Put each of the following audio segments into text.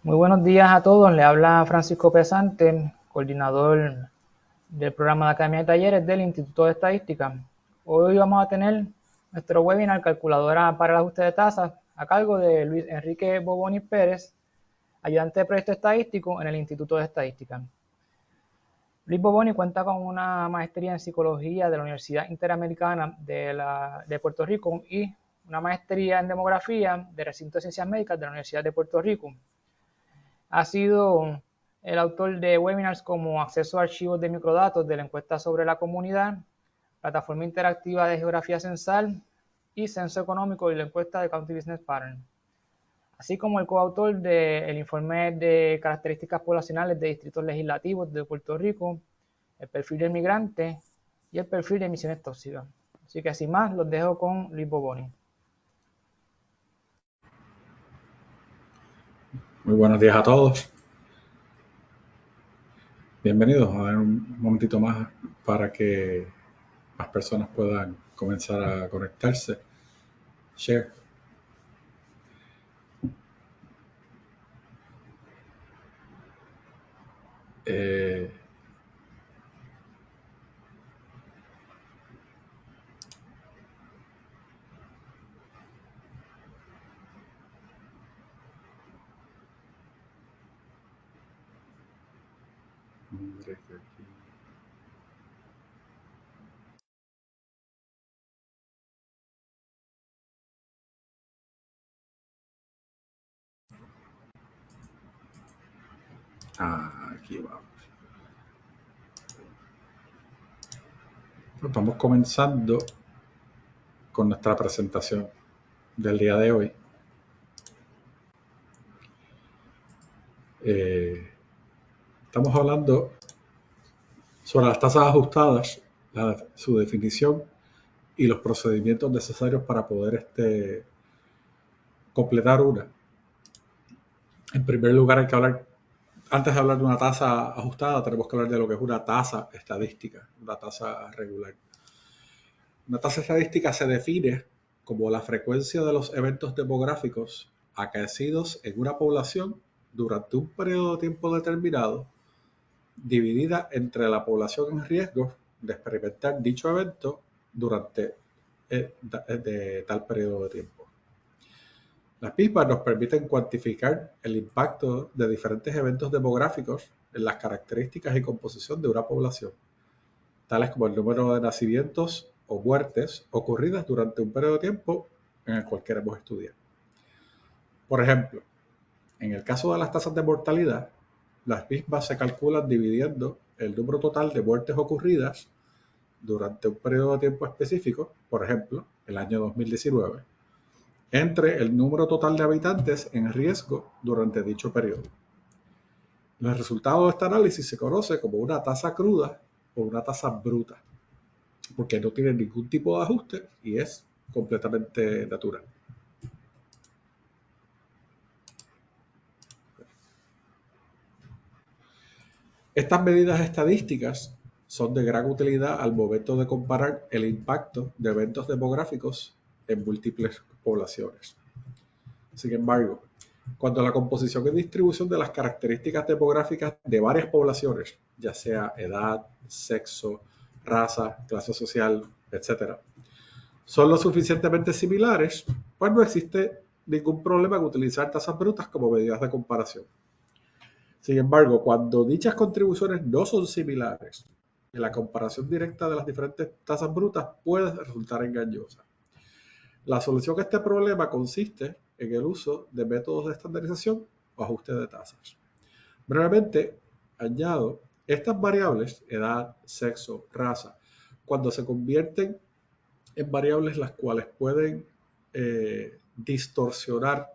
Muy buenos días a todos, le habla Francisco Pesante, coordinador del programa de Academia de Talleres del Instituto de Estadística. Hoy vamos a tener nuestro webinar Calculadora para el ajuste de tasas a cargo de Luis Enrique Boboni Pérez, ayudante de proyecto estadístico en el Instituto de Estadística. Luis Boboni cuenta con una maestría en Psicología de la Universidad Interamericana de Puerto Rico y una maestría en Demografía del Recinto de Ciencias Médicas de la Universidad de Puerto Rico. Ha sido el autor de webinars como Acceso a archivos de microdatos de la encuesta sobre la comunidad, Plataforma interactiva de geografía censal y Censo económico y la encuesta de County Business Pattern, así como el coautor del informe de características poblacionales de distritos legislativos de Puerto Rico, el perfil del migrante y el perfil de emisiones tóxicas. Así que sin más, los dejo con Luis Boboni. Muy buenos días a todos. Bienvenidos a ver un momentito más para que más personas puedan comenzar a conectarse. Share. Aquí vamos. Pues vamos comenzando con nuestra presentación del día de hoy. Estamos hablando sobre las tasas ajustadas, su definición y los procedimientos necesarios para poder completar una. En primer lugar, hay que hablar, antes de hablar de una tasa ajustada, tenemos que hablar de lo que es una tasa estadística, una tasa regular. Una tasa estadística se define como la frecuencia de los eventos demográficos acaecidos en una población durante un periodo de tiempo determinado, dividida entre la población en riesgo de experimentar dicho evento durante de tal periodo de tiempo. Las mismas nos permiten cuantificar el impacto de diferentes eventos demográficos en las características y composición de una población, tales como el número de nacimientos o muertes ocurridas durante un periodo de tiempo en el cual queremos estudiar. Por ejemplo, en el caso de las tasas de mortalidad, las mismas se calculan dividiendo el número total de muertes ocurridas durante un periodo de tiempo específico, por ejemplo, el año 2019, entre el número total de habitantes en riesgo durante dicho periodo. El resultado de este análisis se conoce como una tasa cruda o una tasa bruta, porque no tiene ningún tipo de ajuste y es completamente natural. Estas medidas estadísticas son de gran utilidad al momento de comparar el impacto de eventos demográficos en múltiples poblaciones. Sin embargo, cuando la composición y distribución de las características demográficas de varias poblaciones, ya sea edad, sexo, raza, clase social, etc., son lo suficientemente similares, pues no existe ningún problema en utilizar tasas brutas como medidas de comparación. Sin embargo, cuando dichas contribuciones no son similares, la comparación directa de las diferentes tasas brutas puede resultar engañosa. La solución a este problema consiste en el uso de métodos de estandarización o ajuste de tasas. Brevemente, añado, estas variables, edad, sexo, raza, cuando se convierten en variables las cuales pueden distorsionar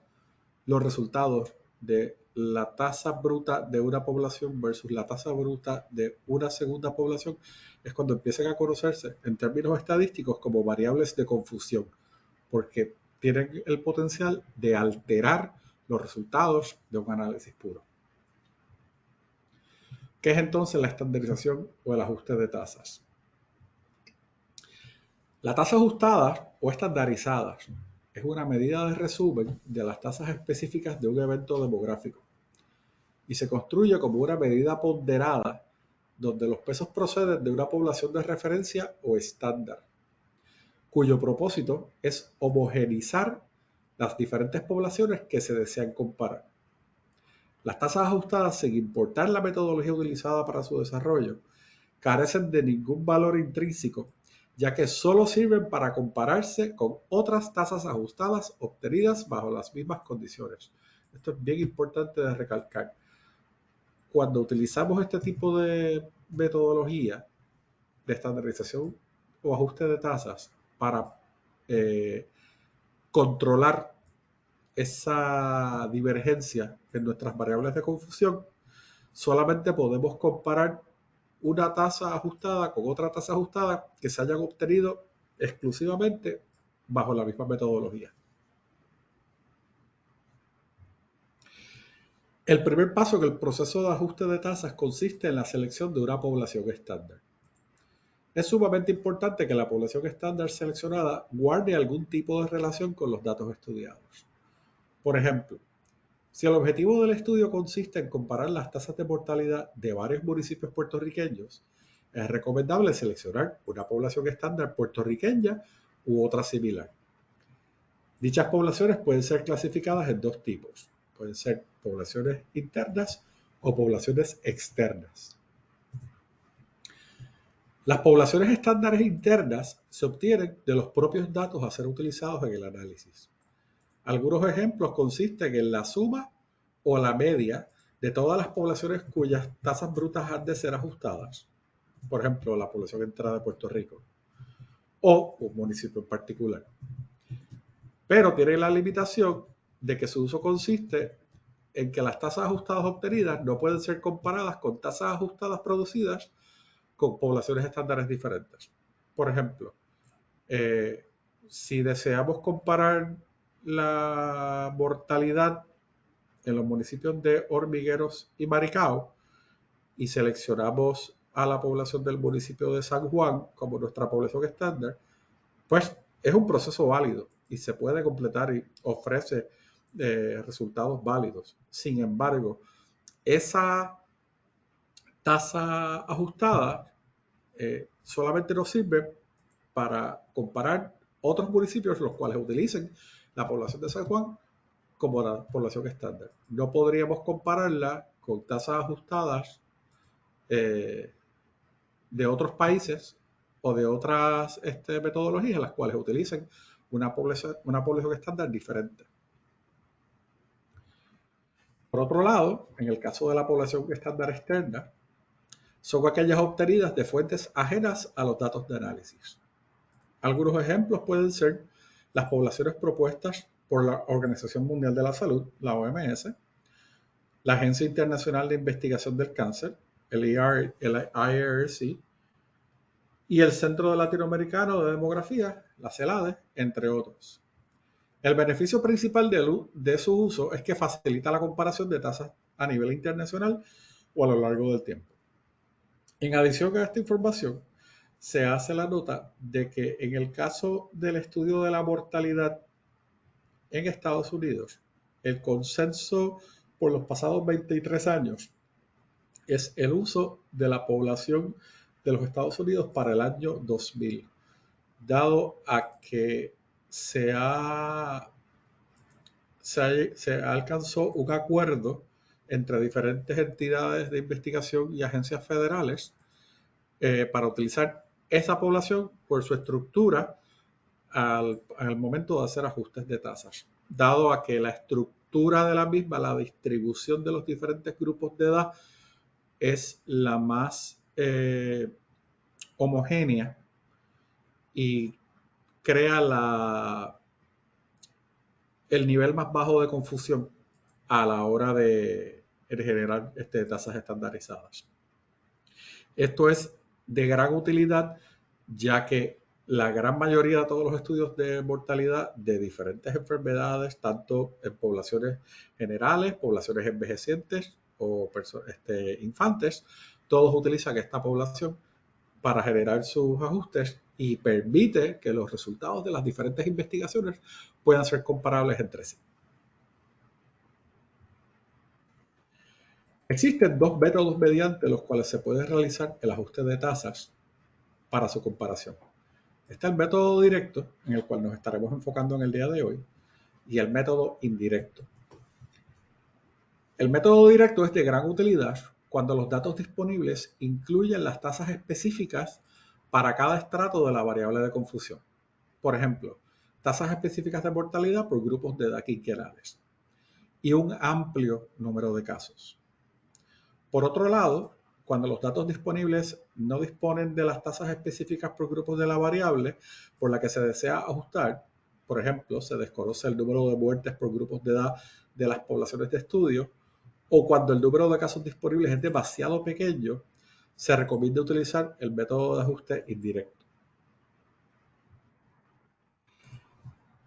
los resultados de la tasa bruta de una población versus la tasa bruta de una segunda población, es cuando empiezan a conocerse en términos estadísticos como variables de confusión, porque tienen el potencial de alterar los resultados de un análisis puro. ¿Qué es entonces la estandarización o el ajuste de tasas? La tasa ajustada o estandarizada es una medida de resumen de las tasas específicas de un evento demográfico. y se construye como una medida ponderada donde los pesos proceden de una población de referencia o estándar, cuyo propósito es homogeneizar las diferentes poblaciones que se desean comparar. Las tasas ajustadas, sin importar la metodología utilizada para su desarrollo, carecen de ningún valor intrínseco, ya que solo sirven para compararse con otras tasas ajustadas obtenidas bajo las mismas condiciones. Esto es bien importante de recalcar. Cuando utilizamos este tipo de metodología de estandarización o ajuste de tasas para controlar esa divergencia en nuestras variables de confusión, solamente podemos comparar una tasa ajustada con otra tasa ajustada que se hayan obtenido exclusivamente bajo la misma metodología. El primer paso en el proceso de ajuste de tasas consiste en la selección de una población estándar. Es sumamente importante que la población estándar seleccionada guarde algún tipo de relación con los datos estudiados. Por ejemplo, si el objetivo del estudio consiste en comparar las tasas de mortalidad de varios municipios puertorriqueños, es recomendable seleccionar una población estándar puertorriqueña u otra similar. Dichas poblaciones pueden ser clasificadas en dos tipos. Pueden ser poblaciones internas o poblaciones externas. Las poblaciones estándares internas se obtienen de los propios datos a ser utilizados en el análisis. Algunos ejemplos consisten en la suma o la media de todas las poblaciones cuyas tasas brutas han de ser ajustadas. Por ejemplo, la población entera de Puerto Rico o un municipio en particular. Pero tiene la limitación de que su uso consiste en que las tasas ajustadas obtenidas no pueden ser comparadas con tasas ajustadas producidas con poblaciones estándares diferentes. Por ejemplo, si deseamos comparar la mortalidad en los municipios de Hormigueros y Maricao y seleccionamos a la población del municipio de San Juan como nuestra población estándar, pues es un proceso válido y se puede completar y ofrece resultados válidos. Sin embargo, esa tasa ajustada solamente nos sirve para comparar otros municipios los cuales utilicen la población de San Juan como la población estándar. No podríamos compararla con tasas ajustadas de otros países o de otras metodologías las cuales utilicen una población estándar diferente. Por otro lado, en el caso de la población estándar externa, son aquellas obtenidas de fuentes ajenas a los datos de análisis. Algunos ejemplos pueden ser las poblaciones propuestas por la Organización Mundial de la Salud, la OMS, la Agencia Internacional de Investigación del Cáncer, el IARC, y el Centro Latinoamericano de Demografía, la CELADE, entre otros. El beneficio principal de su uso es que facilita la comparación de tasas a nivel internacional o a lo largo del tiempo. En adición a esta información, se hace la nota de que en el caso del estudio de la mortalidad en Estados Unidos, el consenso por los pasados 23 años es el uso de la población de los Estados Unidos para el año 2000, dado a que se alcanzó un acuerdo entre diferentes entidades de investigación y agencias federales para utilizar esa población por su estructura al momento de hacer ajustes de tasas, dado a que la estructura de la misma, la distribución de los diferentes grupos de edad es la más homogénea y crea el nivel más bajo de confusión a la hora de generar tasas estandarizadas. Esto es de gran utilidad, ya que la gran mayoría de todos los estudios de mortalidad de diferentes enfermedades, tanto en poblaciones generales, poblaciones envejecientes o infantes, todos utilizan esta población para generar sus ajustes y permite que los resultados de las diferentes investigaciones puedan ser comparables entre sí. Existen dos métodos mediante los cuales se puede realizar el ajuste de tasas para su comparación. Está el método directo, en el cual nos estaremos enfocando en el día de hoy, y el método indirecto. El método directo es de gran utilidad cuando los datos disponibles incluyen las tasas específicas para cada estrato de la variable de confusión. Por ejemplo, tasas específicas de mortalidad por grupos de edad quinquenales y un amplio número de casos. Por otro lado, cuando los datos disponibles no disponen de las tasas específicas por grupos de la variable por la que se desea ajustar, por ejemplo, se desconoce el número de muertes por grupos de edad de las poblaciones de estudio, o cuando el número de casos disponibles es demasiado pequeño, se recomienda utilizar el método de ajuste indirecto.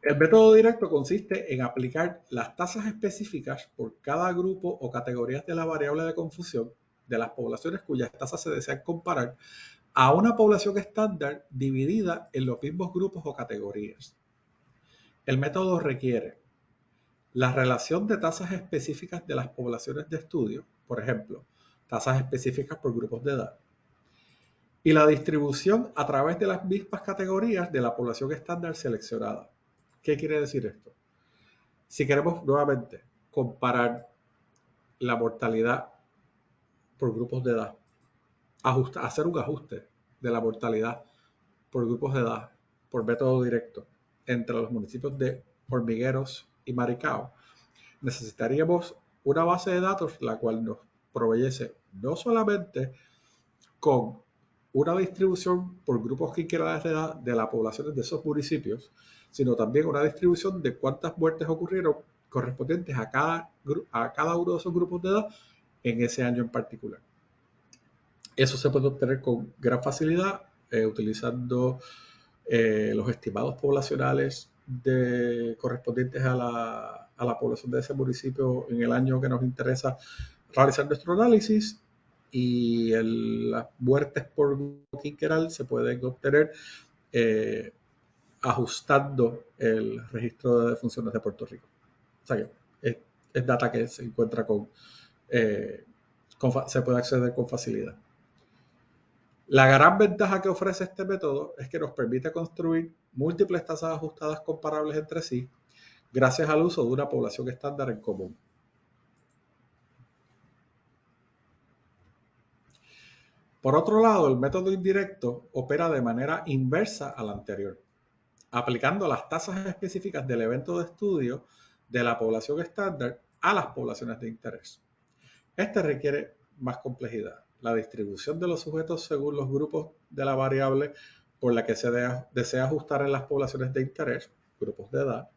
El método directo consiste en aplicar las tasas específicas por cada grupo o categorías de la variable de confusión de las poblaciones cuyas tasas se desean comparar a una población estándar dividida en los mismos grupos o categorías. El método requiere la relación de tasas específicas de las poblaciones de estudio, por ejemplo, tasas específicas por grupos de edad, y la distribución a través de las mismas categorías de la población estándar seleccionada. ¿Qué quiere decir esto? Si queremos nuevamente comparar la mortalidad por grupos de edad, hacer un ajuste de la mortalidad por grupos de edad por método directo entre los municipios de Hormigueros y Maricao, necesitaríamos una base de datos la cual nos proveyese no solamente con una distribución por grupos quinquenales de edad de las poblaciones de esos municipios, sino también una distribución de cuántas muertes ocurrieron correspondientes a cada uno de esos grupos de edad en ese año en particular. Eso se puede obtener con gran facilidad utilizando los estimados poblacionales correspondientes a la población de ese municipio en el año que nos interesa realizar nuestro análisis, y las muertes por quinquenal se pueden obtener ajustando el registro de defunciones de Puerto Rico. O sea que es data que se encuentra se puede acceder con facilidad. La gran ventaja que ofrece este método es que nos permite construir múltiples tasas ajustadas comparables entre sí gracias al uso de una población estándar en común. Por otro lado, el método indirecto opera de manera inversa a la anterior, aplicando las tasas específicas del evento de estudio de la población estándar a las poblaciones de interés. Este requiere más complejidad. La distribución de los sujetos según los grupos de la variable por la que se desea ajustar en las poblaciones de interés, grupos de edad,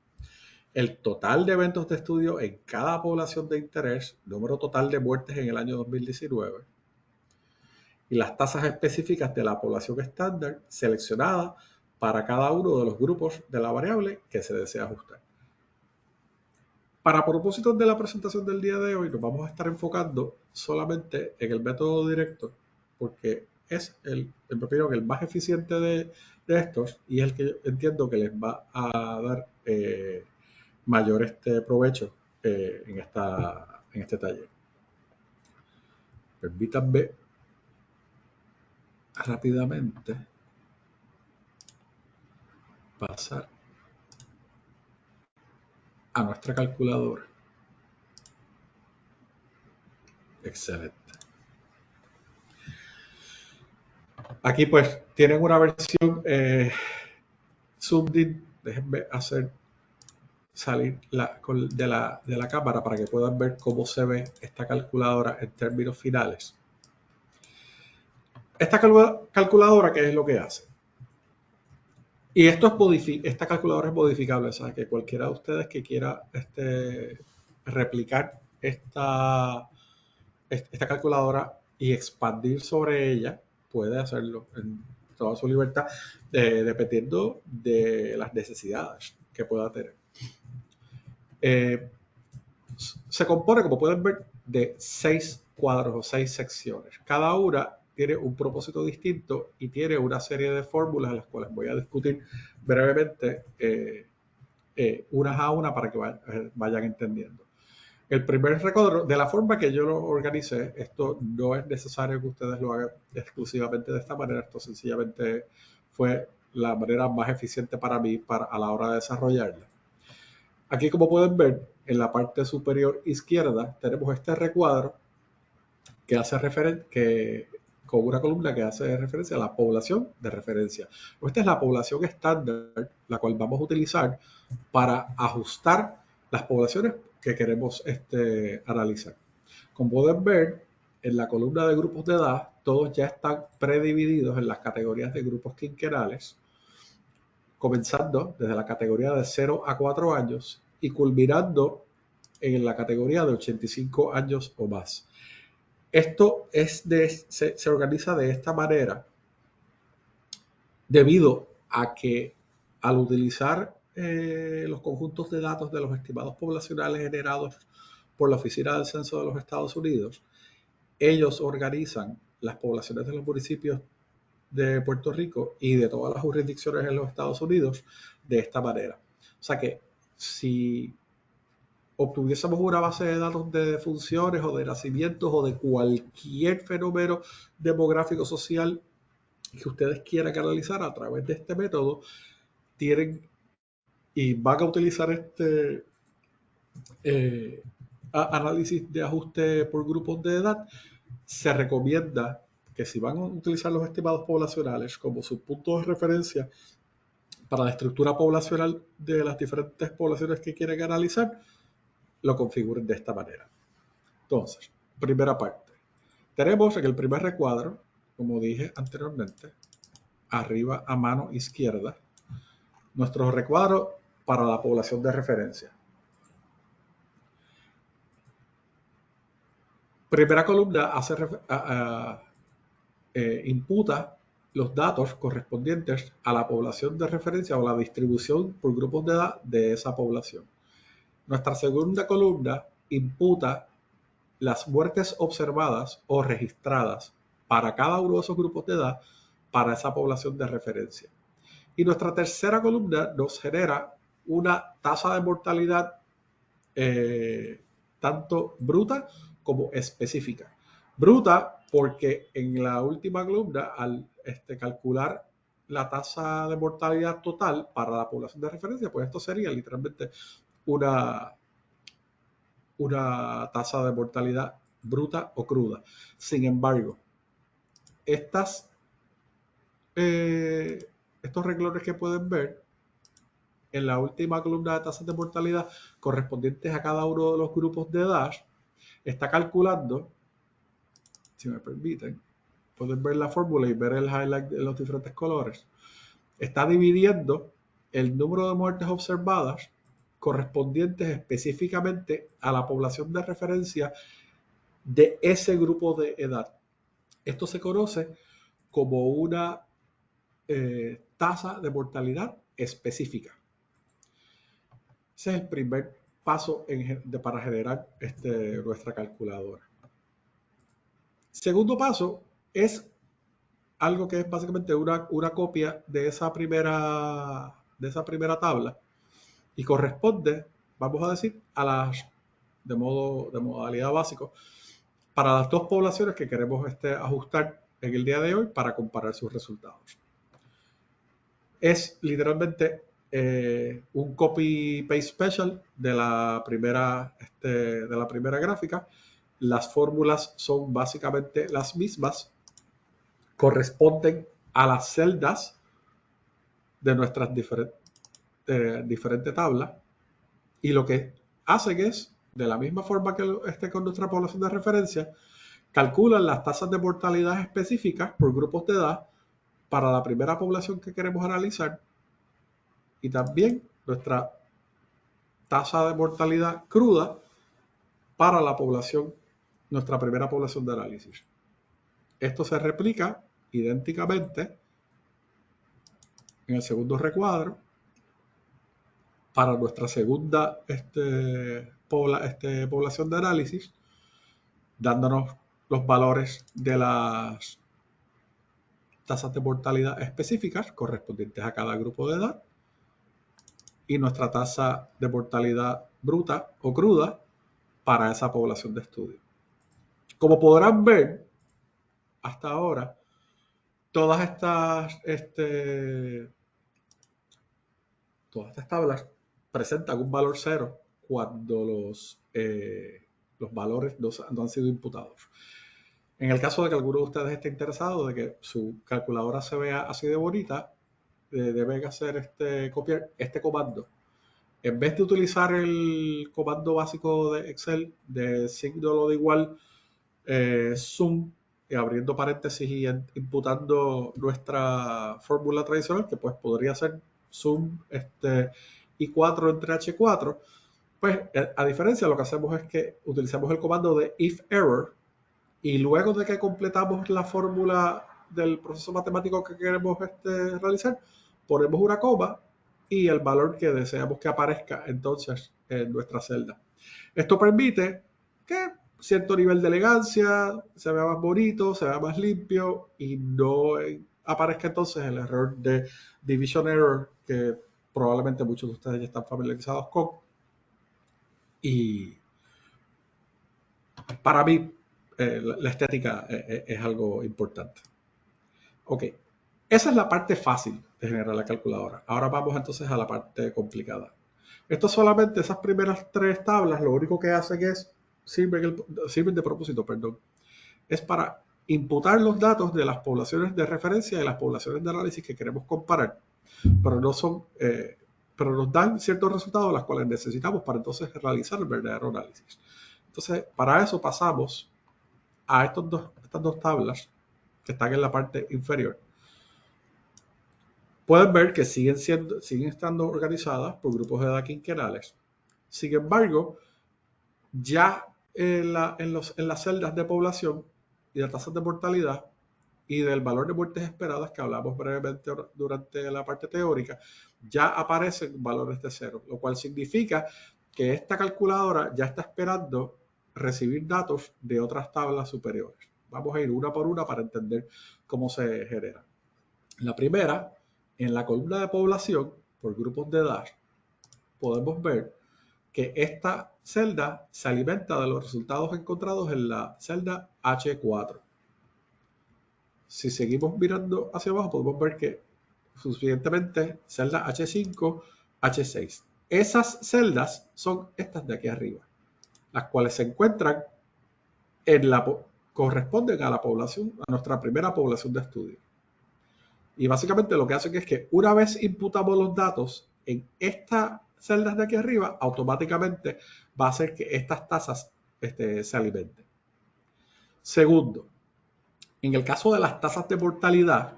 el total de eventos de estudio en cada población de interés, número total de muertes en el año 2019, y las tasas específicas de la población estándar seleccionada para cada uno de los grupos de la variable que se desea ajustar. Para propósitos de la presentación del día de hoy, nos vamos a estar enfocando solamente en el método directo, porque es el más eficiente de estos y es el que entiendo que les va a dar mayor provecho en este taller. Permítanme rápidamente pasar a nuestra calculadora. Excelente. Aquí pues tienen una versión zoomed. Déjenme hacer salir de la cámara para que puedan ver cómo se ve esta calculadora en términos finales. Esta calculadora, ¿qué es lo que hace? Y esta calculadora es modificable, o sea que cualquiera de ustedes que quiera replicar esta calculadora y expandir sobre ella, puede hacerlo en toda su libertad, dependiendo de las necesidades que pueda tener. Se compone, como pueden ver, de 6 cuadros o 6 secciones. Cada una tiene un propósito distinto y tiene una serie de fórmulas, las cuales voy a discutir brevemente unas a una para que vayan entendiendo. El primer recuadro, de la forma que yo lo organicé, esto no es necesario que ustedes lo hagan exclusivamente de esta manera, esto sencillamente fue la manera más eficiente para mí a la hora de desarrollarla. Aquí, como pueden ver, en la parte superior izquierda tenemos este recuadro que hace con una columna que hace referencia a la población de referencia. Esta es la población estándar, la cual vamos a utilizar para ajustar las poblaciones que queremos analizar. Como pueden ver, en la columna de grupos de edad, todos ya están predivididos en las categorías de grupos quinquenales, comenzando desde la categoría de 0 a 4 años y culminando en la categoría de 85 años o más. Esto se organiza de esta manera debido a que al utilizar los conjuntos de datos de los estimados poblacionales generados por la Oficina del Censo de los Estados Unidos, ellos organizan las poblaciones de los municipios de Puerto Rico y de todas las jurisdicciones en los Estados Unidos de esta manera. O sea que si obtuviésemos una base de datos de defunciones o de nacimientos o de cualquier fenómeno demográfico social que ustedes quieran analizar a través de este método, tienen y van a utilizar este análisis de ajuste por grupos de edad, se recomienda que si van a utilizar los estimados poblacionales como su punto de referencia para la estructura poblacional de las diferentes poblaciones que quieren analizar, lo configuren de esta manera. Entonces, primera parte. Tenemos en el primer recuadro, como dije anteriormente, arriba a mano izquierda, nuestro recuadro para la población de referencia. Primera columna imputa los datos correspondientes a la población de referencia o la distribución por grupos de edad de esa población. Nuestra segunda columna imputa las muertes observadas o registradas para cada uno de esos grupos de edad para esa población de referencia. Y nuestra tercera columna nos genera una tasa de mortalidad tanto bruta como específica. Bruta porque en la última columna, al calcular la tasa de mortalidad total para la población de referencia, pues esto sería literalmente una tasa de mortalidad bruta o cruda. Sin embargo, estos renglones que pueden ver en la última columna de tasas de mortalidad correspondientes a cada uno de los grupos de edad, está calculando, si me permiten, pueden ver la fórmula y ver el highlight de los diferentes colores. Está dividiendo el número de muertes observadas correspondientes específicamente a la población de referencia de ese grupo de edad. Esto se conoce como una tasa de mortalidad específica. Ese es el primer paso para generar nuestra calculadora. Segundo paso es algo que es básicamente una copia de esa primera tabla y corresponde, vamos a decir, a las de modalidad básico para las dos poblaciones que queremos ajustar en el día de hoy para comparar sus resultados. Es literalmente un copy-paste special de la primera gráfica. Las fórmulas son básicamente las mismas, corresponden a las celdas de nuestras diferentes tablas y lo que hacen es, de la misma forma que con nuestra población de referencia, calculan las tasas de mortalidad específicas por grupos de edad para la primera población que queremos analizar y también nuestra tasa de mortalidad cruda para nuestra primera población de análisis. Esto se replica idénticamente en el segundo recuadro para nuestra segunda población de análisis, dándonos los valores de las tasas de mortalidad específicas correspondientes a cada grupo de edad y nuestra tasa de mortalidad bruta o cruda para esa población de estudio. Como podrán ver, hasta ahora, todas estas tablas presentan un valor 0 cuando los valores no han sido imputados. En el caso de que alguno de ustedes esté interesado de que su calculadora se vea así de bonita, deben hacer copiar este comando. En vez de utilizar el comando básico de Excel de signo de igual, sum, abriendo paréntesis y imputando nuestra fórmula tradicional, que pues podría ser sum I4 entre H4, pues a diferencia lo que hacemos es que utilizamos el comando de if error, y luego de que completamos la fórmula del proceso matemático que queremos realizar, ponemos una coma y el valor que deseamos que aparezca entonces en nuestra celda. Esto permite que cierto nivel de elegancia se vea más bonito, se vea más limpio y no aparezca entonces el error de division error que probablemente muchos de ustedes ya están familiarizados con. Y para mí la estética es algo importante. Ok, esa es la parte fácil de generar la calculadora. Ahora vamos entonces a la parte complicada. Esto solamente, esas primeras 3 tablas, lo único que hacen es, sirven de propósito, perdón, es para imputar los datos de las poblaciones de referencia y las poblaciones de análisis que queremos comparar, pero no son, pero nos dan ciertos resultados los cuales necesitamos para entonces realizar el verdadero análisis. Entonces, para eso pasamos a estas dos tablas que están en la parte inferior. Pueden ver que siguen estando organizadas por grupos de edad quinquenales. Sin embargo, ya en las celdas de población y de tasas de mortalidad y del valor de muertes esperadas que hablamos brevemente durante la parte teórica, ya aparecen valores de 0, lo cual significa que esta calculadora ya está esperando recibir datos de otras tablas superiores. Vamos a ir una por una para entender cómo se genera. La primera, en la columna de población, por grupos de edad, podemos ver que esta celda se alimenta de los resultados encontrados en la celda H4. Si seguimos mirando hacia abajo, podemos ver que subsiguientemente celda H5, H6. Esas celdas son estas de aquí arriba, las cuales se encuentran corresponden a la población, a nuestra primera población de estudio. Y básicamente lo que hacen es que una vez imputamos los datos en estas celdas de aquí arriba, automáticamente va a hacer que estas tasas se alimenten. Segundo, en el caso de las tasas de mortalidad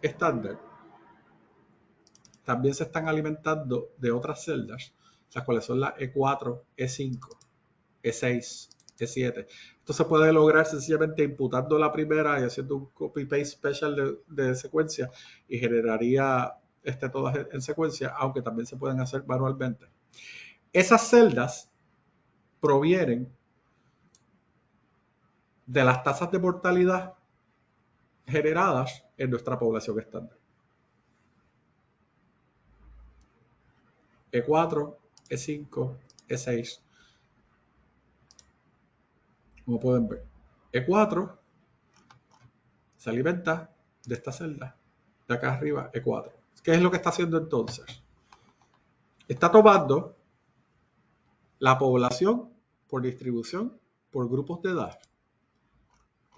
estándar, también se están alimentando de otras celdas, las cuales son la E4, E5, E6, E7. Esto se puede lograr sencillamente imputando la primera y haciendo un copy-paste special de secuencia y generaría todas en secuencia, aunque también se pueden hacer manualmente. Esas celdas provienen de las tasas de mortalidad generadas en nuestra población estándar. E4, E5, E6. Como pueden ver, E4 se alimenta de esta celda de acá arriba, E4. ¿Qué es lo que está haciendo entonces? Está tomando la población por distribución por grupos de edad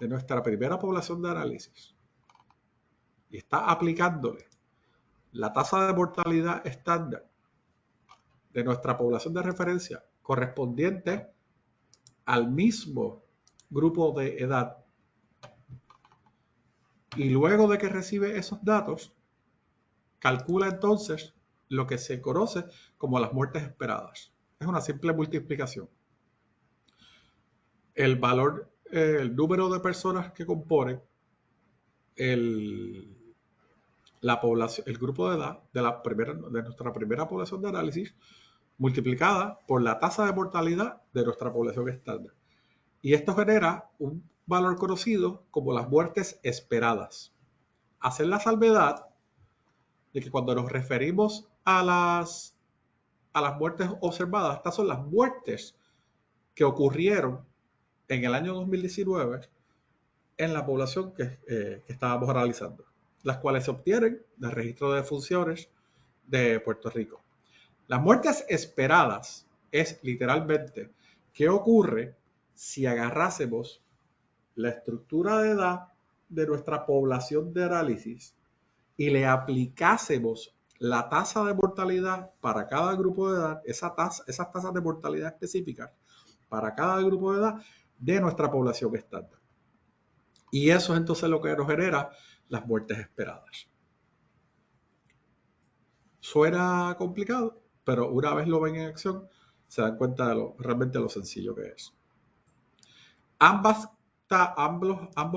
de nuestra primera población de análisis y está aplicándole la tasa de mortalidad estándar de nuestra población de referencia correspondiente al mismo grupo de edad. Y luego de que recibe esos datos, calcula entonces lo que se conoce como las muertes esperadas. Es una simple multiplicación. El valor, el número de personas que componen la población, el grupo de edad de nuestra primera población de análisis, multiplicada por la tasa de mortalidad de nuestra población estándar. Y esto genera un valor conocido como las muertes esperadas. Hacer la salvedad de que cuando nos referimos a las muertes observadas, estas son las muertes que ocurrieron en el año 2019 en la población que estábamos analizando, las cuales se obtienen del registro de defunciones de Puerto Rico. Las muertes esperadas es literalmente qué ocurre si agarrásemos la estructura de edad de nuestra población de análisis y le aplicásemos la tasa de mortalidad para cada grupo de edad, esas tasas de mortalidad específicas para cada grupo de edad de nuestra población estándar. Y eso es entonces lo que nos genera las muertes esperadas. Suena complicado, pero una vez lo ven en acción, se dan cuenta de realmente lo sencillo que es. Ambos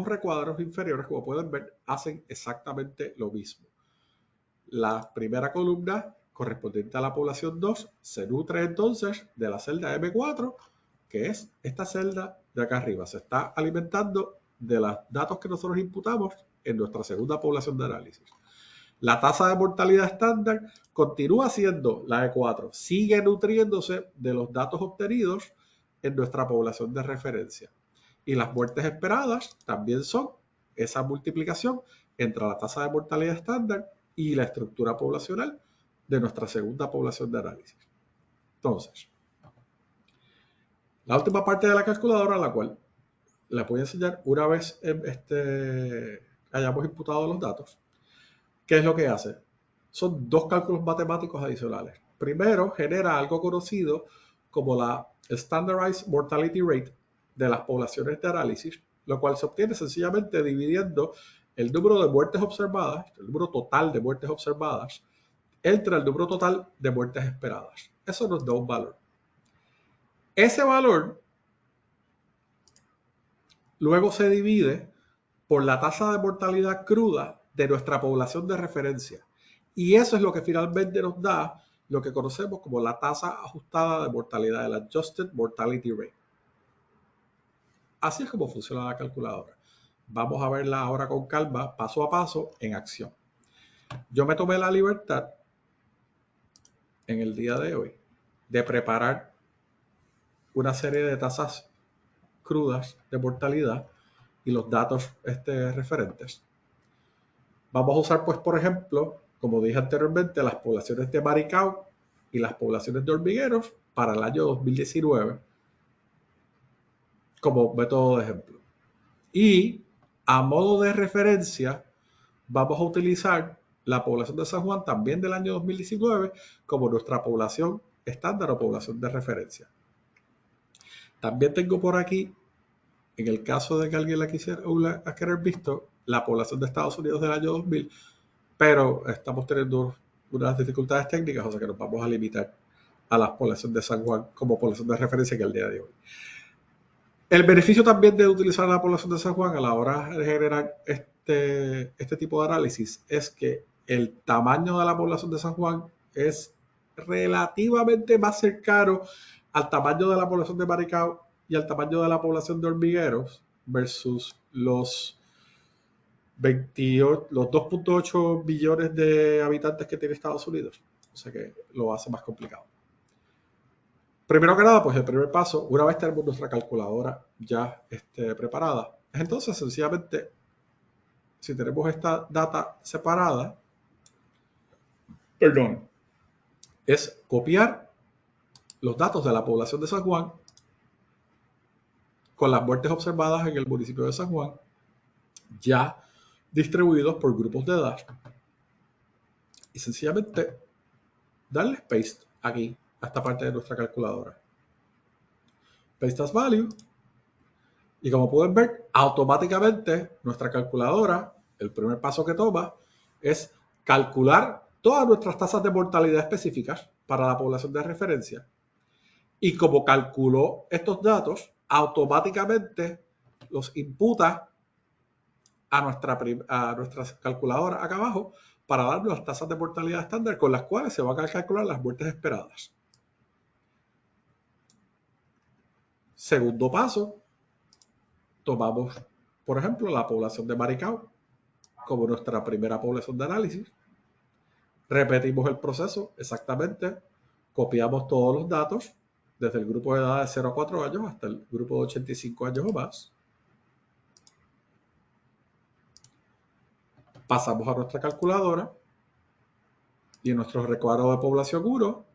recuadros inferiores, como pueden ver, hacen exactamente lo mismo. La primera columna correspondiente a la población 2 se nutre entonces de la celda M4, que es esta celda de acá arriba. Se está alimentando de los datos que nosotros imputamos en nuestra segunda población de análisis. La tasa de mortalidad estándar continúa siendo la de 4, sigue nutriéndose de los datos obtenidos en nuestra población de referencia. Y las muertes esperadas también son esa multiplicación entre la tasa de mortalidad estándar y la estructura poblacional de nuestra segunda población de análisis. Entonces, la última parte de la calculadora, la cual les voy a enseñar una vez hayamos imputado los datos. ¿Qué es lo que hace? Son dos cálculos matemáticos adicionales. Primero, genera algo conocido como la Standardized Mortality Rate de las poblaciones de análisis, lo cual se obtiene sencillamente dividiendo el número de muertes observadas, el número total de muertes observadas, entre el número total de muertes esperadas. Eso nos da un valor. Ese valor luego se divide por la tasa de mortalidad cruda de nuestra población de referencia. Y eso es lo que finalmente nos da lo que conocemos como la tasa ajustada de mortalidad, el Adjusted Mortality Rate. Así es como funciona la calculadora. Vamos a verla ahora con calma, paso a paso, en acción. Yo me tomé la libertad en el día de hoy de preparar una serie de tasas crudas de mortalidad y los datos referentes. Vamos a usar, pues, por ejemplo, como dije anteriormente, las poblaciones de Maricao y las poblaciones de Hormigueros para el año 2019 como método de ejemplo. Y a modo de referencia, vamos a utilizar la población de San Juan también del año 2019 como nuestra población estándar o población de referencia. También tengo por aquí, en el caso de que alguien la quisiera querer visto, la población de Estados Unidos del año 2000, pero estamos teniendo unas dificultades técnicas, o sea que nos vamos a limitar a la población de San Juan como población de referencia que el día de hoy. El beneficio también de utilizar la población de San Juan a la hora de generar este tipo de análisis es que el tamaño de la población de San Juan es relativamente más cercano al tamaño de la población de Maricao y al tamaño de la población de Hormigueros versus los 2.8 billones de habitantes que tiene Estados Unidos. O sea que lo hace más complicado. Primero que nada, pues el primer paso, una vez tenemos nuestra calculadora ya preparada, es entonces sencillamente, si tenemos esta data separada, es copiar los datos de la población de San Juan con las muertes observadas en el municipio de San Juan, ya distribuidos por grupos de edad, y sencillamente darle paste aquí a esta parte de nuestra calculadora. Paste as value. Y como pueden ver, automáticamente nuestra calculadora, el primer paso que toma es calcular todas nuestras tasas de mortalidad específicas para la población de referencia. Y como calculó estos datos, automáticamente los imputa a nuestra calculadora acá abajo para darnos las tasas de mortalidad estándar con las cuales se van a calcular las muertes esperadas. Segundo paso, tomamos, por ejemplo, la población de Maricao como nuestra primera población de análisis. Repetimos el proceso exactamente, copiamos todos los datos desde el grupo de edad de 0 a 4 años hasta el grupo de 85 años o más. Pasamos a nuestra calculadora y en nuestro recuadro de población 1,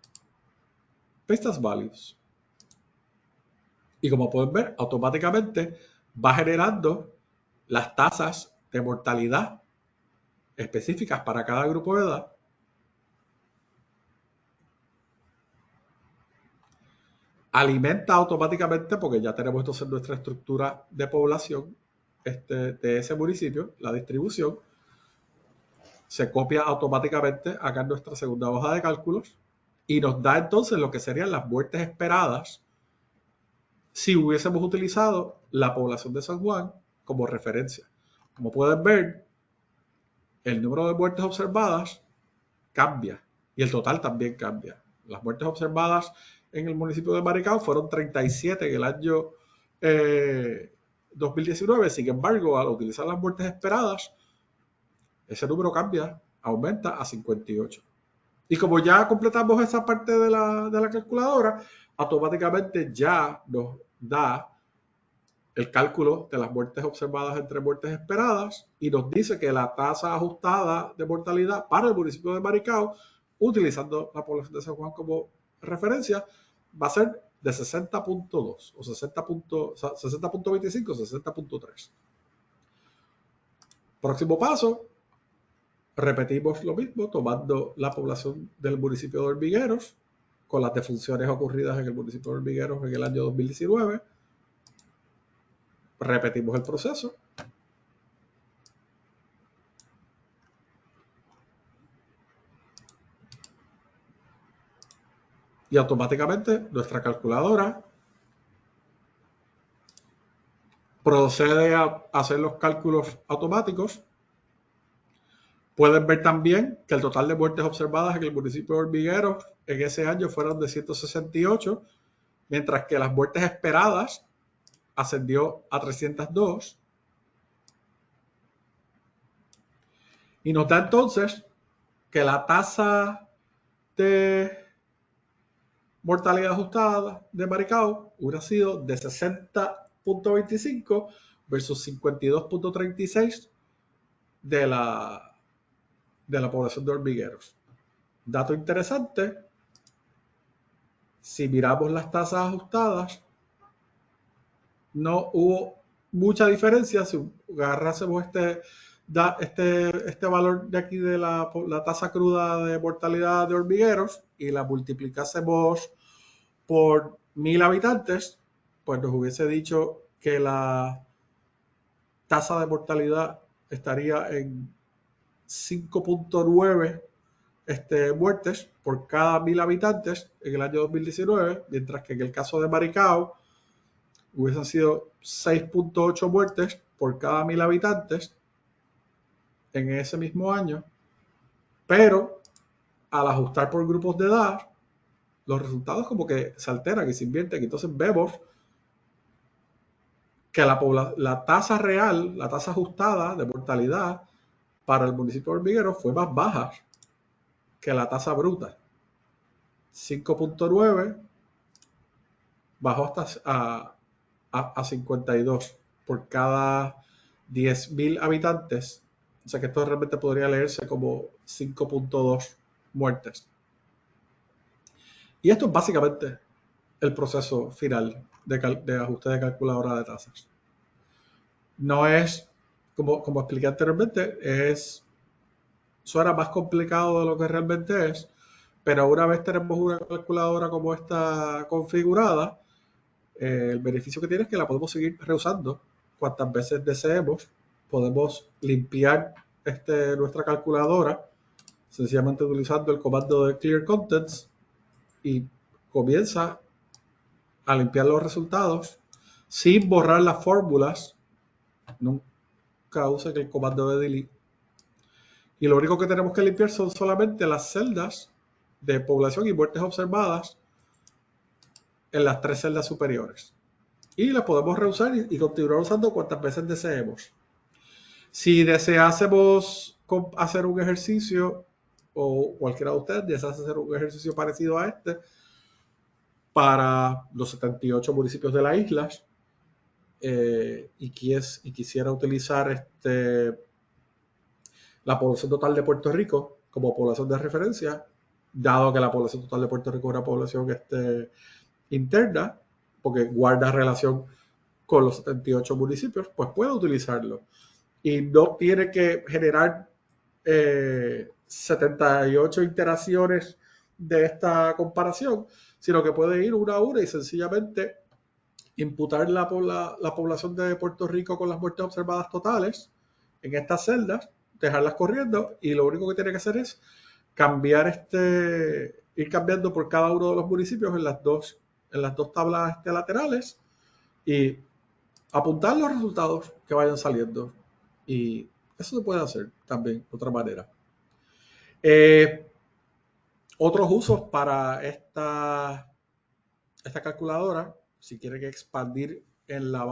paste as values. Y como pueden ver, automáticamente va generando las tasas de mortalidad específicas para cada grupo de edad. Alimenta automáticamente, porque ya tenemos entonces nuestra estructura de población de ese municipio, la distribución. Se copia automáticamente acá en nuestra segunda hoja de cálculos y nos da entonces lo que serían las muertes esperadas si hubiésemos utilizado la población de San Juan como referencia. Como pueden ver, el número de muertes observadas cambia y el total también cambia. Las muertes observadas en el municipio de Maricao fueron 37 en el año 2019. Sin embargo, al utilizar las muertes esperadas, ese número cambia, aumenta a 58. Y como ya completamos esa parte de la calculadora, automáticamente ya nos da el cálculo de las muertes observadas entre muertes esperadas y nos dice que la tasa ajustada de mortalidad para el municipio de Maricao, utilizando la población de San Juan como referencia, va a ser de 60.2 o 60.25 o 60.3. Próximo paso, repetimos lo mismo tomando la población del municipio de Hormigueros con las defunciones ocurridas en el municipio de Hormigueros en el año 2019. Repetimos el proceso. Y automáticamente nuestra calculadora procede a hacer los cálculos automáticos. Pueden ver también que el total de muertes observadas en el municipio de Hormigueros en ese año fueron de 168, mientras que las muertes esperadas ascendió a 302. Y nos da entonces que la tasa de mortalidad ajustada de Maricao hubiera sido de 60.25 versus 52.36 de la población de Hormigueros. Dato interesante, si miramos las tasas ajustadas, no hubo mucha diferencia. Si agarrásemos este valor de aquí de la tasa cruda de mortalidad de Hormigueros y la multiplicásemos por 1000 habitantes, pues nos hubiese dicho que la tasa de mortalidad estaría en 5.9 muertes por cada 1000 habitantes en el año 2019, mientras que en el caso de Maricao hubiesen sido 6.8 muertes por cada 1000 habitantes en ese mismo año, pero al ajustar por grupos de edad, los resultados como que se alteran y se invierten. Entonces vemos que la tasa real, la tasa ajustada de mortalidad para el municipio de Hormigueros fue más baja que la tasa bruta. 5.9 bajó hasta a 52 por cada 10.000 habitantes. O sea que esto realmente podría leerse como 5.2 muertes. Y esto es básicamente el proceso final de ajuste de calculadora de tasas. No es, como expliqué anteriormente, suena más complicado de lo que realmente es, pero una vez tenemos una calculadora como esta configurada, el beneficio que tiene es que la podemos seguir reusando cuantas veces deseemos. Podemos limpiar nuestra calculadora sencillamente utilizando el comando de clear contents y comienza a limpiar los resultados sin borrar las fórmulas. Nunca use el comando de delete. Y lo único que tenemos que limpiar son solamente las celdas de población y muertes observadas en las 3 celdas superiores. Y las podemos reusar y continuar usando cuantas veces deseemos. Si deseásemos hacer un ejercicio, o cualquiera de ustedes desea hacer un ejercicio parecido a este, para los 78 municipios de la isla y quisiera utilizar la población total de Puerto Rico como población de referencia, dado que la población total de Puerto Rico es una población interna, porque guarda relación con los 78 municipios, pues puede utilizarlo. Y no tiene que generar 78 iteraciones de esta comparación, sino que puede ir una a una y sencillamente imputar la población de Puerto Rico con las muertes observadas totales en estas celdas, dejarlas corriendo, y lo único que tiene que hacer es cambiar ir cambiando por cada uno de los municipios en las dos tablas laterales y apuntar los resultados que vayan saliendo. Y eso se puede hacer también de otra manera. Otros usos para esta calculadora, si quieren expandir en la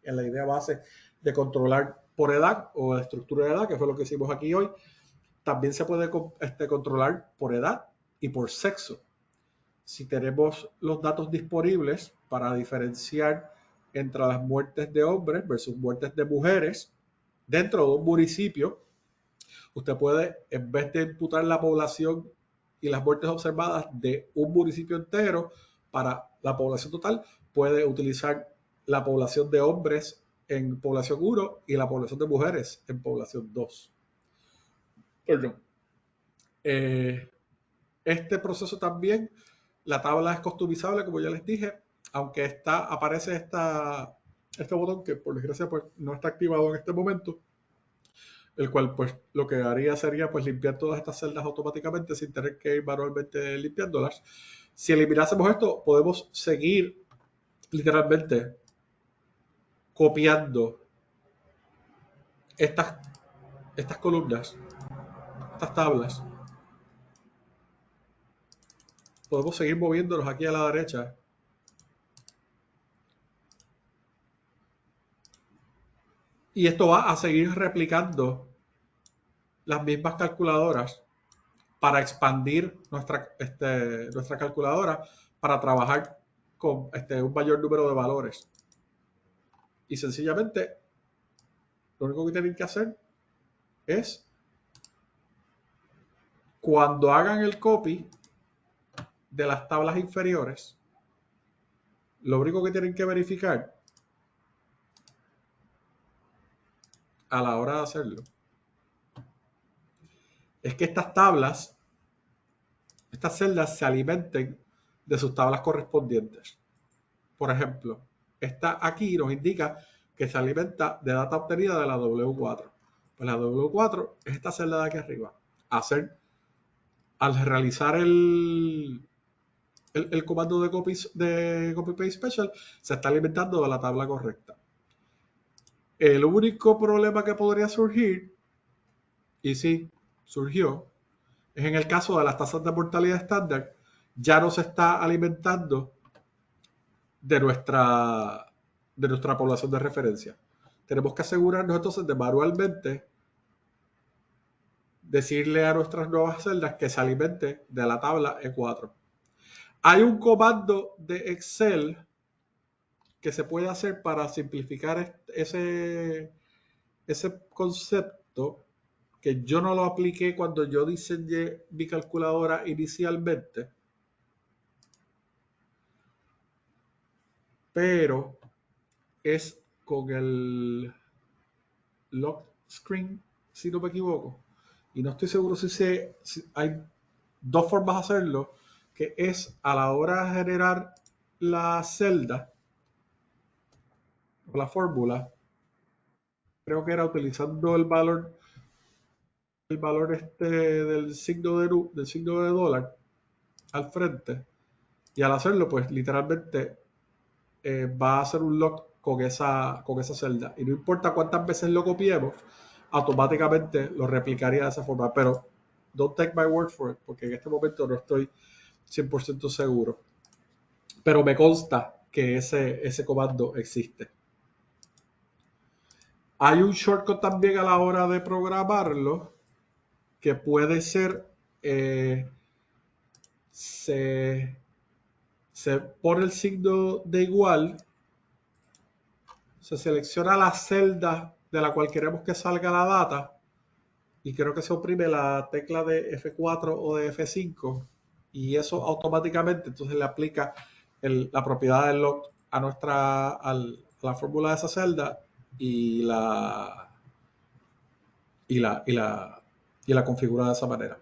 idea base de controlar por edad o de estructura de edad, que fue lo que hicimos aquí hoy, también se puede controlar por edad y por sexo. Si tenemos los datos disponibles para diferenciar entre las muertes de hombres versus muertes de mujeres dentro de un municipio, usted puede, en vez de imputar la población y las muertes observadas de un municipio entero para la población total, puede utilizar la población de hombres en población 1 y la población de mujeres en población 2. Perdón. Este proceso también, la tabla es customizable, como ya les dije, aunque aparece este botón que por desgracia pues, no está activado en este momento, el cual pues lo que haría sería pues limpiar todas estas celdas automáticamente sin tener que ir manualmente limpiándolas. Si eliminásemos esto, podemos seguir literalmente copiando estas columnas, estas tablas. Podemos seguir moviéndolos aquí a la derecha. Y esto va a seguir replicando las mismas calculadoras para expandir nuestra calculadora para trabajar con un mayor número de valores. Y sencillamente, lo único que tienen que hacer es, cuando hagan el copy de las tablas inferiores, lo único que tienen que verificar a la hora de hacerlo es que estas celdas se alimenten de sus tablas correspondientes. Por ejemplo, esta aquí nos indica que se alimenta de data obtenida de la W4. Pues la W4 es esta celda de aquí arriba. Al realizar el comando de copy paste special, se está alimentando de la tabla correcta. El único problema que podría surgir, y sí, surgió, es en el caso de las tasas de mortalidad estándar, ya no se está alimentando de nuestra población de referencia. Tenemos que asegurarnos entonces de manualmente decirle a nuestras nuevas celdas que se alimente de la tabla E4. Hay un comando de Excel que se puede hacer para simplificar ese concepto, que yo no lo apliqué cuando yo diseñé mi calculadora inicialmente, pero es con el lock screen, si no me equivoco, y no estoy seguro si hay dos formas de hacerlo, que es a la hora de generar la celda o la fórmula, creo que era utilizando el valor del signo de dólar al frente, y al hacerlo pues literalmente va a hacer un lock con esa celda, y no importa cuántas veces lo copiemos, automáticamente lo replicaría de esa forma. Pero don't take my word for it, porque en este momento no estoy 100% seguro, pero me consta que ese comando existe. Hay un shortcut también a la hora de programarlo, que puede ser se pone el signo de igual, se selecciona la celda de la cual queremos que salga la data y creo que se oprime la tecla de F4 o de F5 y eso automáticamente entonces le aplica la propiedad del log a la fórmula de esa celda y la configura de esa manera.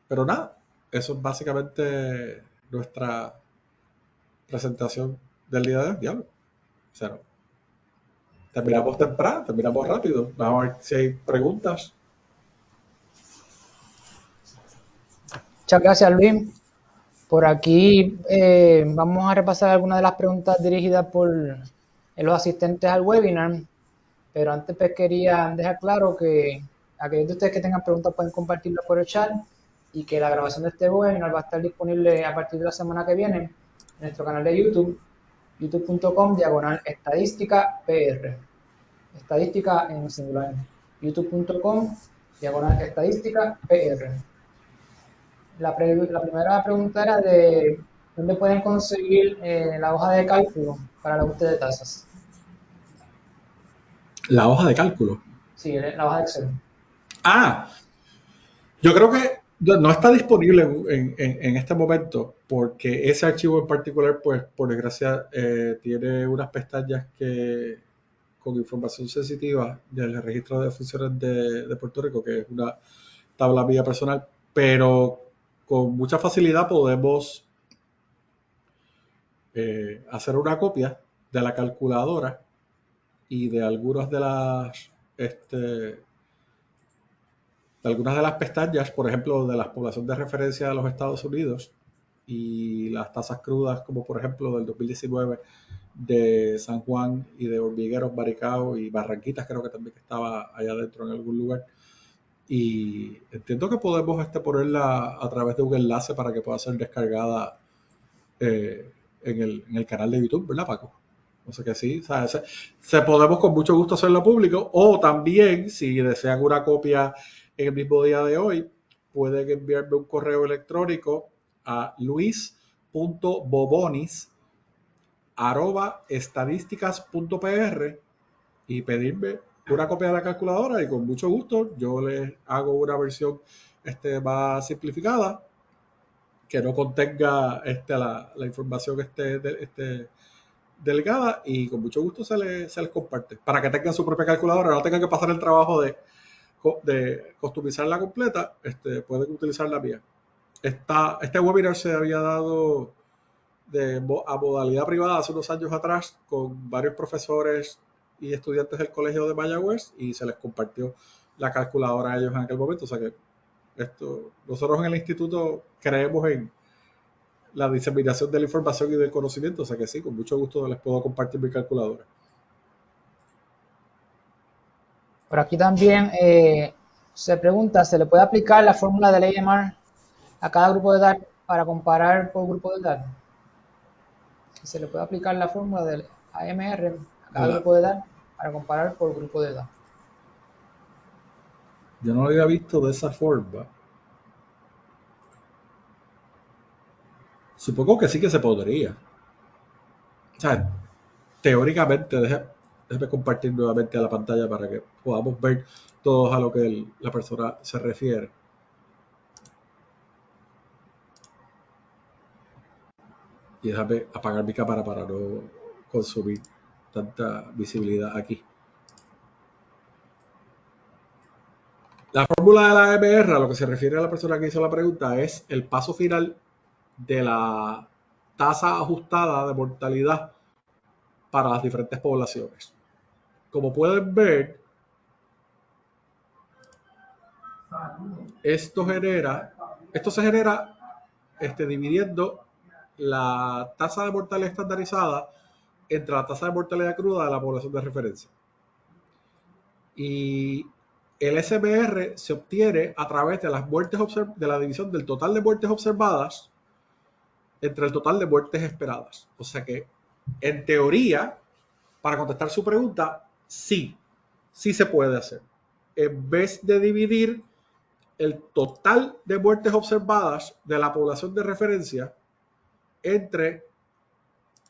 Pero nada, eso es básicamente nuestra presentación del día de hoy. Diablo. O sea, terminamos temprano, terminamos rápido. Vamos a ver si hay preguntas. Muchas gracias, Luis. Por aquí vamos a repasar algunas de las preguntas dirigidas por los asistentes al webinar, pero antes pues quería dejar claro que aquellos de ustedes que tengan preguntas pueden compartirlas por el chat y que la grabación de este webinar va a estar disponible a partir de la semana que viene en nuestro canal de YouTube, youtube.com/estadística.pr. Estadística en singular. youtube.com/estadística.pr. La primera pregunta era de dónde pueden conseguir la hoja de cálculo para el ajuste de tasas. La hoja de cálculo. Sí, la hoja de Excel. Yo creo que no está disponible en este momento porque ese archivo en particular, pues por desgracia, tiene unas pestañas con información sensitiva del registro de funciones de Puerto Rico, que es una tabla mía personal, pero con mucha facilidad podemos hacer una copia de la calculadora y de algunas de las pestañas, por ejemplo, de la población de referencia de los Estados Unidos y las tasas crudas, como por ejemplo del 2019 de San Juan y de Hormigueros, Maricao y Barranquitas, creo que también estaba allá adentro en algún lugar. Y entiendo que podemos ponerla a través de un enlace para que pueda ser descargada en el canal de YouTube, ¿verdad, Paco? O sea que sí, o sea, se podemos con mucho gusto hacerlo público, o también, si desean una copia en el mismo día de hoy, pueden enviarme un correo electrónico a luis.bobonis@estadísticas.pr y pedirme una copia de la calculadora y con mucho gusto yo les hago una versión más simplificada que no contenga la información delegada y con mucho gusto se les comparte para que tengan su propia calculadora, no tengan que pasar el trabajo de customizarla completa, pueden utilizar la mía. Este webinar se había dado a modalidad privada hace unos años atrás con varios profesores y estudiantes del colegio de Mayagüez y se les compartió la calculadora a ellos en aquel momento. O sea que nosotros en el instituto creemos en la diseminación de la información y del conocimiento, o sea que sí, con mucho gusto les puedo compartir mi calculadora. Por aquí también se pregunta, ¿se le puede aplicar la fórmula del AMR a cada grupo de edad para comparar por grupo de edad? ¿Se le puede aplicar la fórmula del AMR a cada grupo de edad para comparar por grupo de edad? Yo no lo había visto de esa forma. Supongo que sí que se podría. O sea, teóricamente, déjame compartir nuevamente a la pantalla para que podamos ver todos a lo que la persona se refiere. Y déjame apagar mi cámara para no consumir tanta visibilidad aquí. La fórmula de la AMR, a lo que se refiere a la persona que hizo la pregunta, es el paso final de la tasa ajustada de mortalidad para las diferentes poblaciones. Como pueden ver, esto se genera dividiendo la tasa de mortalidad estandarizada entre la tasa de mortalidad cruda de la población de referencia. Y el SMR se obtiene a través de la división del total de muertes observadas entre el total de muertes esperadas. O sea que, en teoría, para contestar su pregunta, sí se puede hacer. En vez de dividir el total de muertes observadas de la población de referencia entre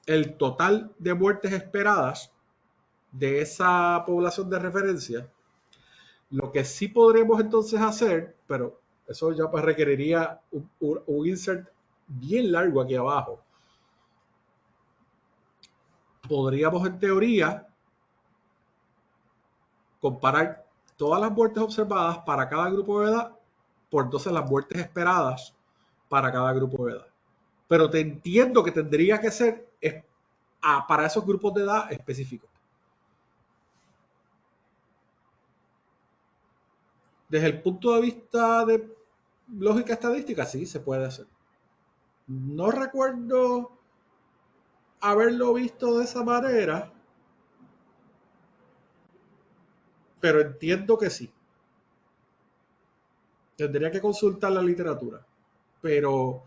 el total de muertes esperadas de esa población de referencia. Lo que sí podremos entonces hacer, pero eso ya pues requeriría un insert bien largo aquí abajo. Podríamos en teoría comparar todas las muertes observadas para cada grupo de edad por entonces las muertes esperadas para cada grupo de edad. Pero te entiendo que tendría que ser para esos grupos de edad específicos. Desde el punto de vista de lógica estadística, sí, se puede hacer. No recuerdo haberlo visto de esa manera, pero entiendo que sí. Tendría que consultar la literatura, pero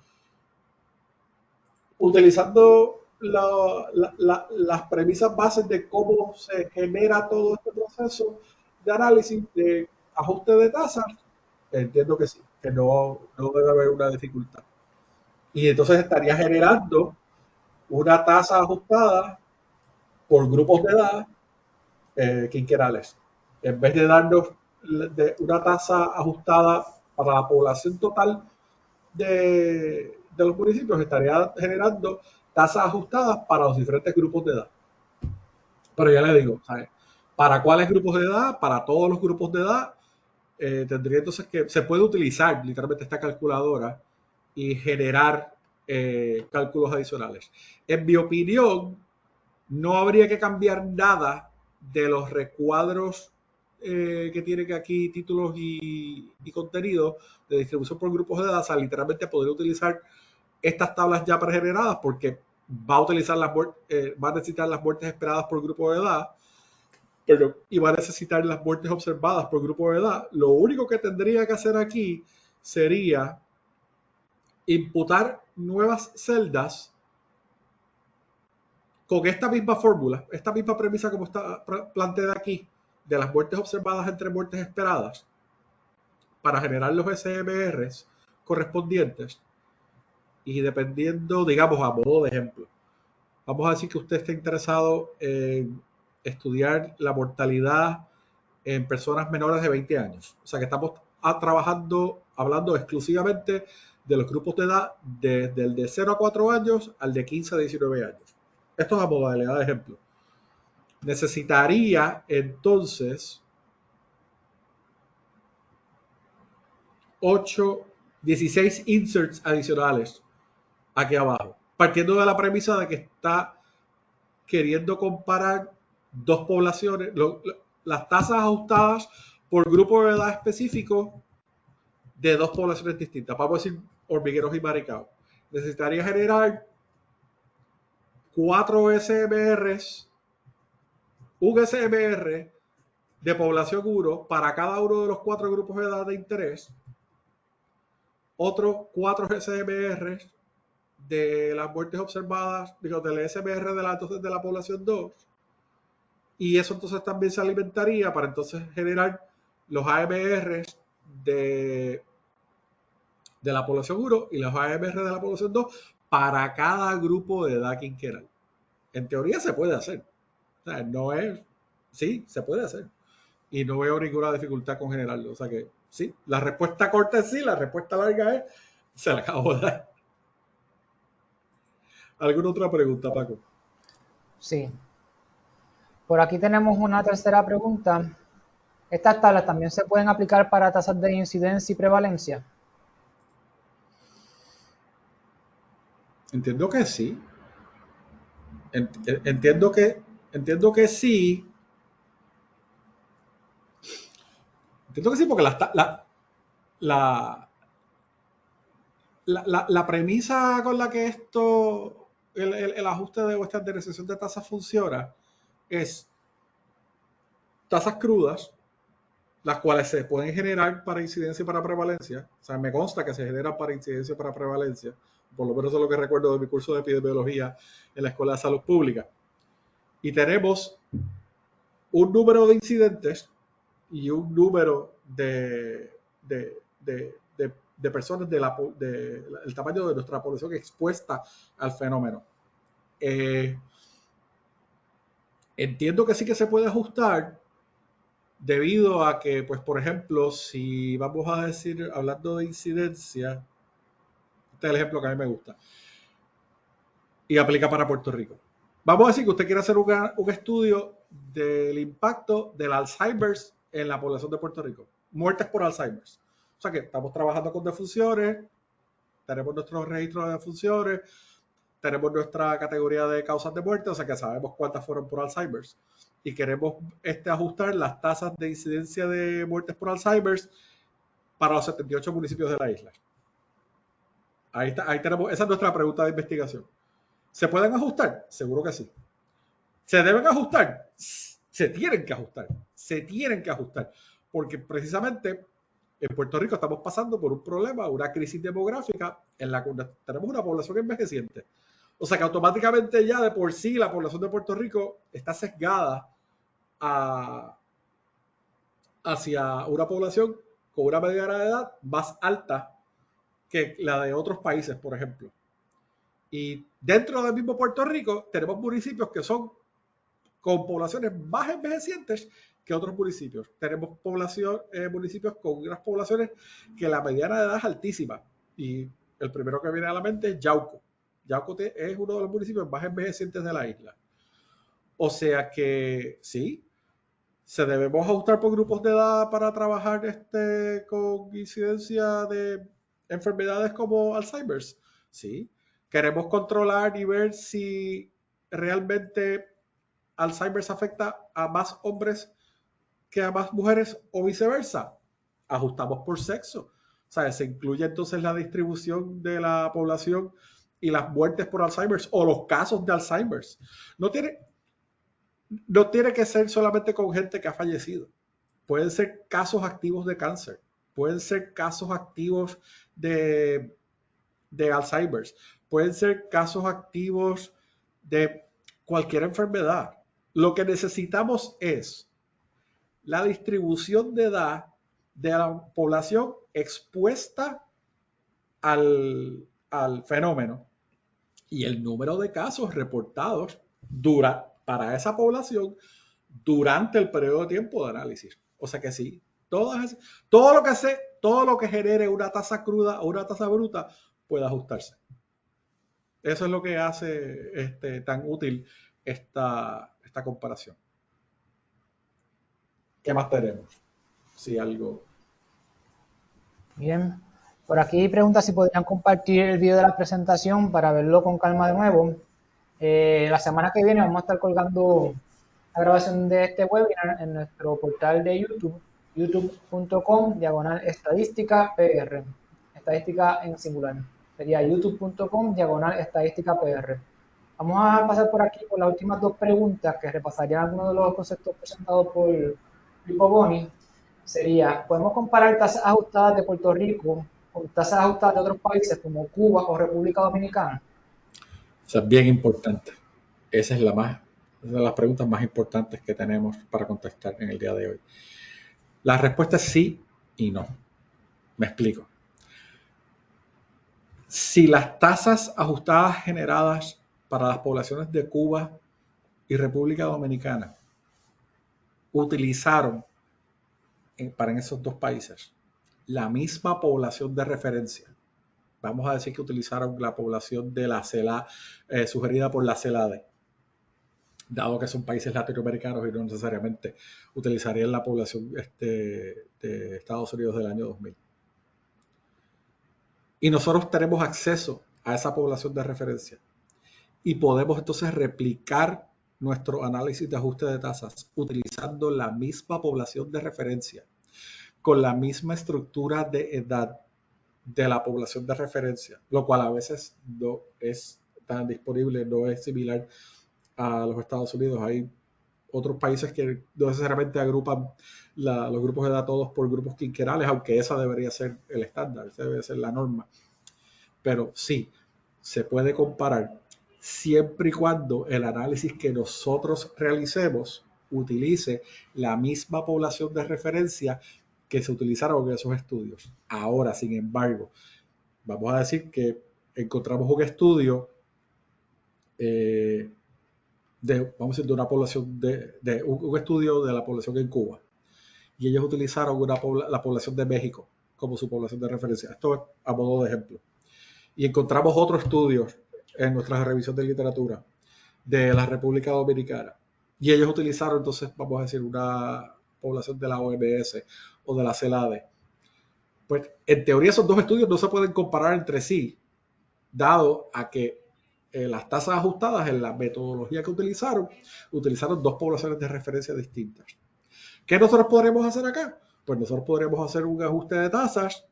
utilizando las premisas bases de cómo se genera todo este proceso de análisis de ajuste de tasas, entiendo que sí, que no debe haber una dificultad. Y entonces estaría generando una tasa ajustada por grupos de edad quinquenales. En vez de darnos una tasa ajustada para la población total de los municipios, estaría generando tasas ajustadas para los diferentes grupos de edad. Pero ya le digo, ¿sabes? ¿Para cuáles grupos de edad? Para todos los grupos de edad. Tendría entonces que se puede utilizar literalmente esta calculadora y generar cálculos adicionales. En mi opinión, no habría que cambiar nada de los recuadros que tienen aquí títulos y contenido de distribución por grupos de edad. O sea, literalmente poder utilizar estas tablas ya pregeneradas porque va a utilizar va a necesitar las muertes esperadas por grupo de edad, y va a necesitar las muertes observadas por grupo de edad. Lo único que tendría que hacer aquí sería imputar nuevas celdas con esta misma fórmula, esta misma premisa como está planteada aquí, de las muertes observadas entre muertes esperadas, para generar los SMRs correspondientes. Y dependiendo, digamos, a modo de ejemplo, vamos a decir que usted está interesado en estudiar la mortalidad en personas menores de 20 años. O sea que estamos hablando exclusivamente de los grupos de edad desde el de 0 a 4 años al de 15 a 19 años. Esto es a modalidad de ejemplo. Necesitaría entonces 16 inserts adicionales aquí abajo, partiendo de la premisa de que está queriendo comparar dos poblaciones, las tasas ajustadas por grupo de edad específico de dos poblaciones distintas. Vamos a decir hormigueros y maricaos. Necesitaría generar 4 SMRs, un SMR de población 1 para cada uno de los 4 grupos de edad de interés, otros 4 SMRs de las muertes observadas, digo, del SMR de la población 2, y eso entonces también se alimentaría para entonces generar los AMRs de la población 1 y los AMR de la población 2 para cada grupo de edad quinquenal. En teoría se puede hacer. O sea, no es... Sí, se puede hacer. Y no veo ninguna dificultad con generarlo. O sea que sí, la respuesta corta es sí, la respuesta larga es se la acabo de dar. ¿Alguna otra pregunta, Paco? Sí. Por aquí tenemos una tercera pregunta. ¿Estas tablas también se pueden aplicar para tasas de incidencia y prevalencia? Entiendo que sí. Entiendo que sí. Entiendo que sí, porque la premisa con la que el ajuste de esta estandarización de tasas funciona es tasas crudas, las cuales se pueden generar para incidencia y para prevalencia. O sea, me consta que se generan para incidencia y para prevalencia. Por lo menos es lo que recuerdo de mi curso de epidemiología en la Escuela de Salud Pública. Y tenemos un número de incidentes y un número de de personas el tamaño de nuestra población expuesta al fenómeno. Entiendo que sí que se puede ajustar debido a que, pues, por ejemplo, si vamos a decir, hablando de incidencia, este es el ejemplo que a mí me gusta y aplica para Puerto Rico. Vamos a decir que usted quiere hacer un estudio del impacto del Alzheimer's en la población de Puerto Rico. Muertes por Alzheimer's. O sea que estamos trabajando con defunciones, tenemos nuestros registros de defunciones, tenemos nuestra categoría de causas de muerte, o sea que sabemos cuántas fueron por Alzheimer's. Y queremos ajustar las tasas de incidencia de muertes por Alzheimer's para los 78 municipios de la isla. Ahí tenemos, esa es nuestra pregunta de investigación. ¿Se pueden ajustar? Seguro que sí. ¿Se deben ajustar? Se tienen que ajustar. Se tienen que ajustar. Porque precisamente en Puerto Rico estamos pasando por un problema, una crisis demográfica en la que tenemos una población envejeciente. O sea que automáticamente ya de por sí la población de Puerto Rico está sesgada hacia una población con una mediana de edad más alta que la de otros países, por ejemplo. Y dentro del mismo Puerto Rico tenemos municipios que son con poblaciones más envejecientes que otros municipios. Tenemos municipios con unas poblaciones que la mediana de edad es altísima. Y el primero que viene a la mente es Yauco. Yauco es uno de los municipios más envejecientes de la isla. O sea que sí, se debemos ajustar por grupos de edad para trabajar con incidencia de enfermedades como Alzheimer's. Sí. Queremos controlar y ver si realmente Alzheimer's afecta a más hombres que a más mujeres o viceversa. Ajustamos por sexo. O sea, se incluye entonces la distribución de la población y las muertes por Alzheimer's o los casos de Alzheimer's. No tiene que ser solamente con gente que ha fallecido. Pueden ser casos activos de cáncer. Pueden ser casos activos de Alzheimer's. Pueden ser casos activos de cualquier enfermedad. Lo que necesitamos es la distribución de edad de la población expuesta al fenómeno y el número de casos reportados para esa población durante el periodo de tiempo de análisis. O sea que sí, todo lo que genere una tasa cruda o una tasa bruta puede ajustarse. Eso es lo que hace tan útil esta comparación. ¿Qué más tenemos? Si algo. Bien. Por aquí pregunta si podrían compartir el video de la presentación para verlo con calma de nuevo. La semana que viene vamos a estar colgando la grabación de este webinar en nuestro portal de YouTube, youtube.com/estadística-pr. Estadística en singular. Sería youtube.com/estadística-pr. Vamos a pasar por aquí por las últimas dos preguntas que repasarían algunos de los conceptos presentados por Pipo Boni. Sería, ¿podemos comparar tasas ajustadas de Puerto Rico con tasas ajustadas de otros países como Cuba o República Dominicana? Eso es bien importante. Esa es una de las preguntas más importantes que tenemos para contestar en el día de hoy. La respuesta es sí y no. Me explico. Si las tasas ajustadas generadas para las poblaciones de Cuba y República Dominicana utilizaron para esos dos países la misma población de referencia, vamos a decir que utilizaron la población de la CELA sugerida por la CELADE, dado que son países latinoamericanos y no necesariamente utilizarían la población de Estados Unidos del año 2000. Y nosotros tenemos acceso a esa población de referencia y podemos entonces replicar nuestro análisis de ajuste de tasas utilizando la misma población de referencia, con la misma estructura de edad de la población de referencia, lo cual a veces no es tan disponible, no es similar a los Estados Unidos. Hay otros países que no necesariamente agrupan los grupos de edad todos por grupos quinquenales, aunque esa debería ser el estándar, esa debe ser la norma. Pero sí, se puede comparar siempre y cuando el análisis que nosotros realicemos utilice la misma población de referencia que se utilizaron en esos estudios. Ahora, sin embargo, vamos a decir que encontramos un estudio vamos a decir, de una población, un estudio de la población en Cuba, y ellos utilizaron la población de México como su población de referencia. Esto es a modo de ejemplo. Y encontramos otro estudio en nuestra revisión de literatura de la República Dominicana, y ellos utilizaron entonces, vamos a decir, una población de la OMS o de la CELADE. Pues en teoría esos dos estudios no se pueden comparar entre sí, dado a que las tasas ajustadas en la metodología que utilizaron dos poblaciones de referencia distintas. ¿Qué nosotros podríamos hacer acá? Pues nosotros podríamos hacer un ajuste de tasas,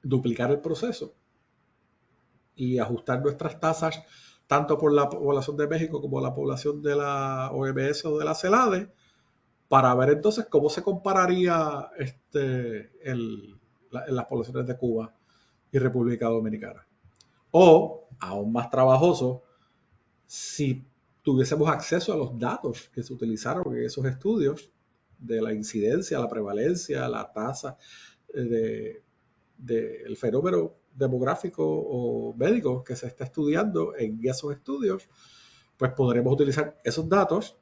duplicar el proceso y ajustar nuestras tasas tanto por la población de México como la población de la OMS o de la CELADE, para ver entonces cómo se compararía las poblaciones de Cuba y República Dominicana. O, aún más trabajoso, si tuviésemos acceso a los datos que se utilizaron en esos estudios de la incidencia, la prevalencia, la tasa del fenómeno demográfico o médico que se está estudiando en esos estudios, pues podremos utilizar esos datos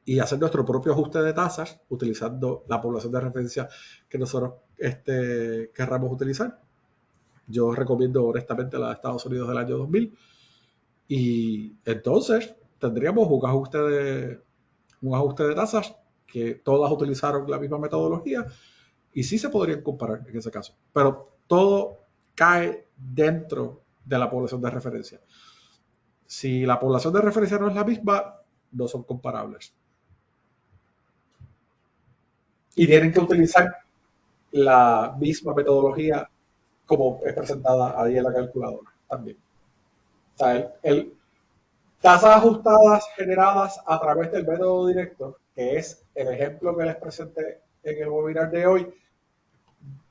y hacer nuestro propio ajuste de tasas utilizando la población de referencia que nosotros querramos utilizar. Yo recomiendo honestamente la de Estados Unidos del año 2000, y entonces tendríamos un ajuste de tasas que todas utilizaron la misma metodología y sí se podrían comparar en ese caso, pero todo cae dentro de la población de referencia. Si la población de referencia no es la misma, no son comparables. Y tienen que utilizar la misma metodología como es presentada ahí en la calculadora también. O sea, tasas ajustadas generadas a través del método directo, que es el ejemplo que les presenté en el webinar de hoy,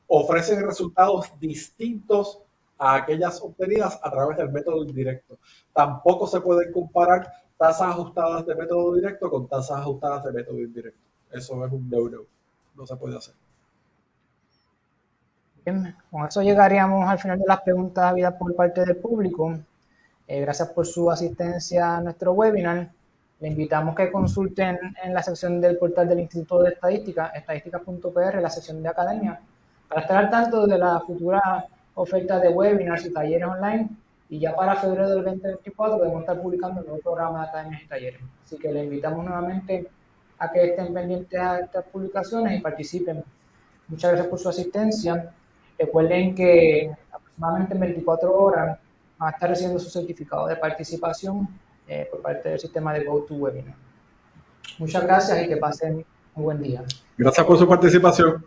ofrecen resultados distintos a aquellas obtenidas a través del método indirecto. Tampoco se pueden comparar tasas ajustadas de método directo con tasas ajustadas de método indirecto. Eso es un no-no. No se puede hacer. Bien, con eso llegaríamos al final de las preguntas habidas por parte del público. Gracias por su asistencia a nuestro webinar. Le invitamos que consulten en la sección del portal del Instituto de Estadística, estadísticas.pr, la sección de academia, para estar al tanto de la futura oferta de webinars y talleres online. Y ya para febrero del 2024 debemos estar publicando un nuevo programa de academias y talleres. Así que le invitamos nuevamente a que estén pendientes a estas publicaciones y participen. Muchas gracias por su asistencia. Recuerden que aproximadamente en 24 horas van a estar recibiendo su certificado de participación por parte del sistema de GoToWebinar. Muchas gracias y que pasen un buen día. Gracias por su participación.